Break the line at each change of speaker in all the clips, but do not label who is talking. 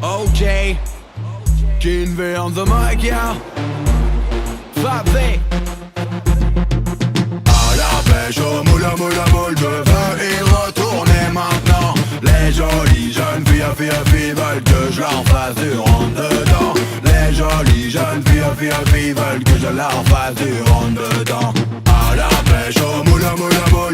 OJ, Kinvey on the mic, yeah. Favé. À la pêche au moule, je veux y retourner maintenant. Les jolies jeunes filles veulent que je leur fasse du rentre dedans. Les jolies jeunes filles veulent que je leur fasse du rentre dedans. À la pêche au moule, je veux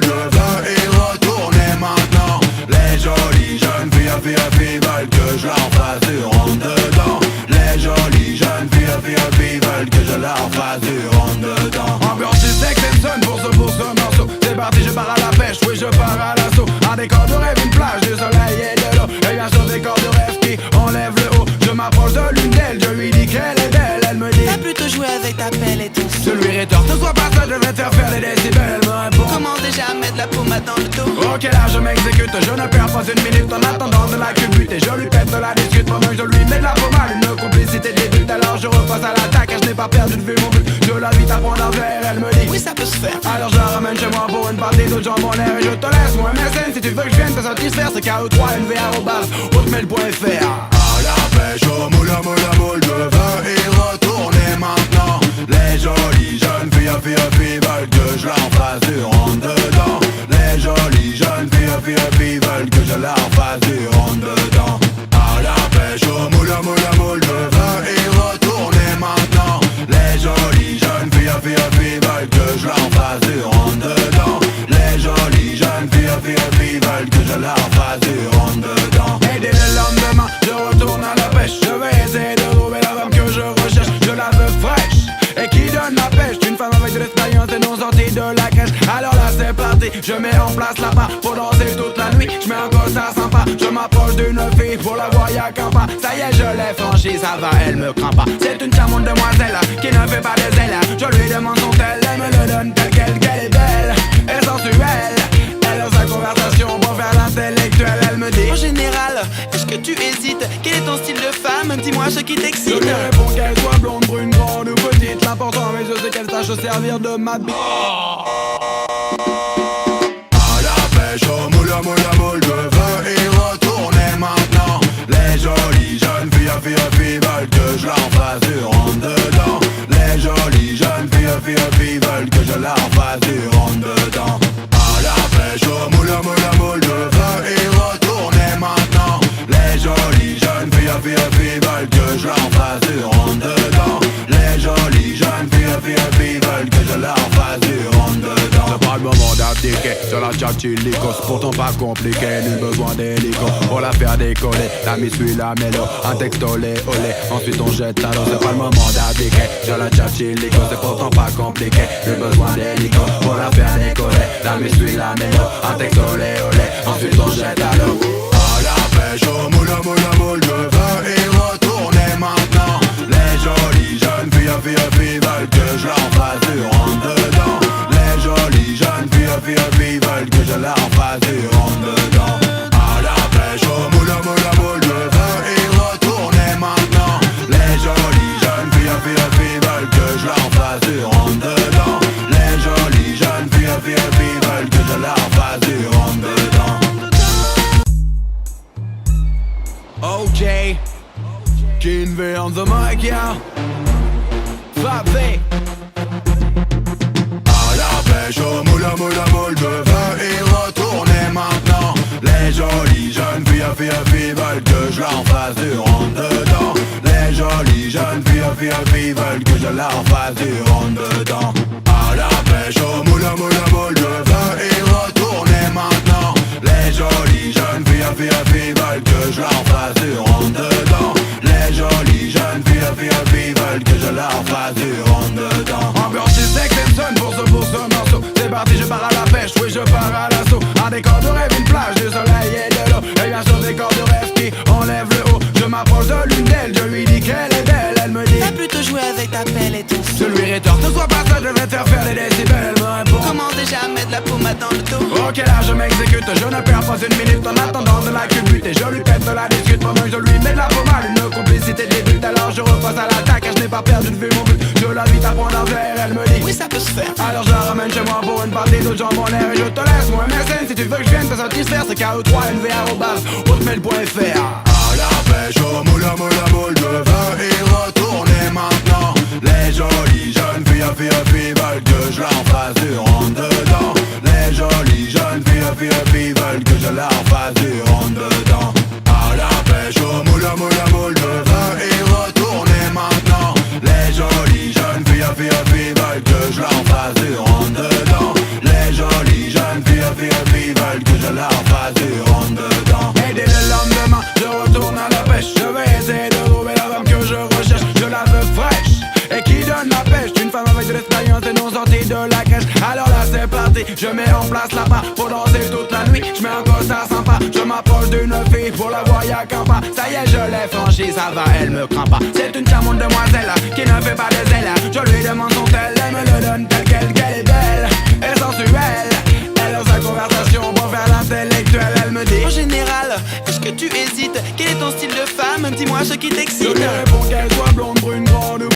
y retourner maintenant. Les jolies jeunes filles veulent que je leur fasse du rentre dedans. Les jolies jeunes filles veulent que je leur fasse du rentre dedans. Ambiance du sexe et son pour ce morceau. C'est parti, je pars à la pêche, oui je pars à l'assaut. Un décor de rêve, une plage, du soleil et de l'eau. Et bien sûr des corps de rêve qui enlèvent le haut. Je m'approche de l'une d'elles, je lui dis qu'elle est belle. Elle me dit
t'as plutôt joué avec ta pelle et tout.
Je lui rétorque, ne sois pas ça, je vais te faire des décibels. Elle me répond
comment déjà mettre la pommade dans le dos.
Ok là je m'exécute, je ne perds pas une minute en attendant de la culbute. Et je lui pète de la discute pendant que je lui mets de la pommade. Une complicité débute, alors je repasse à l'attaque. Et je n'ai pas perdu de vue mon but, je l'invite à prendre un verre. Elle me dit
oui ça peut se faire.
Alors je la ramène chez moi pour une partie de jambes en l'air. Et je te laisse moi MSN si tu veux que je vienne te satisfaire. C'est KO3 NVA@hotmail.fr. À la pêche au moule, je veux y retourner maintenant. Les jolies jeunes filles veulent que je leur fasse du rentre dedans. Les jolies jeunes filles veulent que je leur fasse du rentre dedans. À la pêche au moule, je veux y retourner maintenant. Les jolies jeunes filles veulent que je leur fasse du rentre dedans. Les jolies jeunes filles veulent que je leur fasse du rentre dedans. Et dès le lendemain, je retourne à la pêche. Je vais essayer de trouver la femme que je recherche. Je la veux fraîche et qui donne la pêche. Une femme avec de l'expérience et non sortie de la crèche. Alors là c'est parti, je mets en place la barre pour danser toute la nuit. Je mets un costard sympa, je m'approche d'une fille pour la voir y'a qu'un pas. Ça y est je l'ai franchi, ça va, elle me craint pas. C'est une charmante demoiselle qui ne fait pas des ailes. Je lui demande son tel, elle me le donne tel qu'elle est belle et sensuelle. Elle a sa conversation pour faire l'intellectuel. Elle me dit
en général, est-ce que tu hésites? Quel est ton style de femme? Dis-moi ce qui t'excite.
je lui réponds qu'elle soit blonde, brune, grande ou petite. L'important mais je sais qu'elle sache se servir de ma bite. À la pêche au moule, je veux y retourner maintenant. Les jolies jeunes filles veulent que je leur fasse du rentre dedans. Les jolies jeunes filles veulent que je leur fasse du rentre dedans. À la pêche au moule, je veux y retourner maintenant. Les jolies jeunes filles veulent que je leur fasse du rentre dedans. Les jolies jeunes filles veulent que je leur fasse du rentre dedans. C'est pas le moment d'abdiquer sur la tchatchilico. C'est pourtant pas compliqué, nul besoin d'hélico pour la faire décoller. La mise suit la mélo, un texto olé. Ensuite on jette à l'eau. C'est pas le moment d'abdiquer sur la tchatchilico. C'est pourtant pas compliqué, nul besoin d'hélico pour la faire décoller. La mise suit la mélo, un texto olé. Ensuite on jette à l'eau. À la pêche au moule, je veux y retourner maintenant. Les jolies jeunes filles veulent que je leur fasse du rentre dedans. Les jolies jeunes filles veulent que je leur fasse du rentre dedans. À la pêche au moule, je veux y retourner maintenant. Les jolies jeunes filles veulent que je leur fasse du rentre dedans. Les jolies jeunes filles veulent que je leur fasse du rentre dedans. OJ, Kinvey on the mic, yeah. Favé. À la pêche au moule, je veux y retourner maintenant. Les jolies jeunes filles veulent que je leur fasse du rentre dedans. Les jolies jeunes filles veulent que je leur fasse du rentre dedans. À la pêche au moule, je veux y retourner maintenant. Les jolies jeunes filles veulent que je leur fasse du rentre dedans. Les jolies jeunes filles veulent que je leur fasse du rentre dedans. Ambiance du sexe et son pour ce morceau. C'est parti, je pars à la pêche, oui je pars à l'assaut. Un décor de rêve, une plage, du soleil et de l'eau. Et bien sûr des corps de rêve qui enlèvent le haut. Je m'approche de l'une d'elles, je lui dis qu'elle est belle. Elle me dit
t'as plutôt joué avec ta pelle et tout.
je lui rétorque, ne sois pas ça, je vais te faire des décibels. Elle me répond
comment déjà mettre la pommade dans le dos.
ok là je m'exécute, je ne perds pas une minute en attendant de la culbute. Et je lui pète de la discute pendant que je lui mets de la pommade. Une complicité débute, alors je repasse à l'attaque. Et je n'ai pas perdu de vue mon but, je l'invite à prendre un verre. Elle me dit
oui ça peut se faire.
alors je la ramène chez moi pour une partie de jambes en l'air. Et je te laisse moi MSN si tu veux que je vienne te satisfaire. C'est KO3 NVA@hotmail.fr. À la pêche au moule, Je mets en place la barre pour danser toute la nuit. Je mets un costard sympa, je m'approche d'une fille pour la voir y'a qu'un pas. Ça y est, je l'ai franchi, ça va, elle me craint pas. C'est une charmante demoiselle qui ne fait pas des ailes. Je lui demande son tel, elle me le donne tel quel, qu'elle est belle et sensuelle. Elle ose sa conversation pour faire l'intellectuelle. Elle me dit:
en général, est-ce que tu hésites? Quel est ton style de femme? Dis-moi ce qui
je
t'excite.
lui réponds